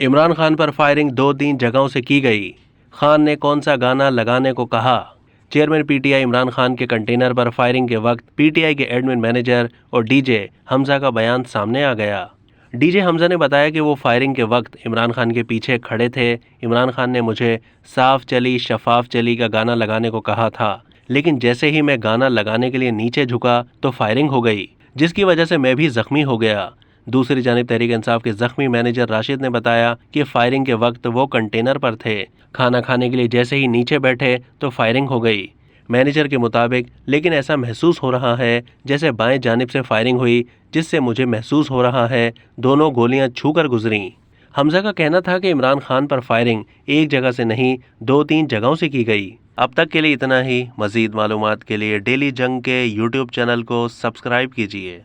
इमरान खान पर फायरिंग 2-3 जगहों से की गई। खान ने कौन सा गाना लगाने को कहा? चेयरमैन पीटीआई इमरान खान के कंटेनर पर फायरिंग के वक्त पीटीआई के एडमिन मैनेजर और डीजे हमजा का बयान सामने आ गया। डीजे हमजा ने बताया कि वो फायरिंग के वक्त इमरान खान के पीछे खड़े थे। इमरान खान ने मुझे साफ चली शफाफ चली का गाना लगाने को कहा था, लेकिन जैसे ही मैं गाना लगाने के लिए नीचे झुका तो फायरिंग हो गई, जिसकी वजह से मैं भी जख्मी हो गया। दूसरी जानिब तहरीक इंसाफ के जख्मी मैनेजर राशिद ने बताया कि फायरिंग के वक्त वो कंटेनर पर थे। खाना खाने के लिए जैसे ही नीचे बैठे तो फायरिंग हो गई। मैनेजर के मुताबिक लेकिन ऐसा महसूस हो रहा है जैसे बाएं जानिब से फायरिंग हुई, जिससे मुझे महसूस हो रहा है दोनों गोलियां छूकर गुजरी। हमजा का कहना था कि इमरान खान पर फायरिंग एक जगह से नहीं 2-3 जगहों से की गई। अब तक के लिए इतना ही। मजीद मालूमात के लिए डेली जंग के यूट्यूब चैनल को सब्सक्राइब कीजिए।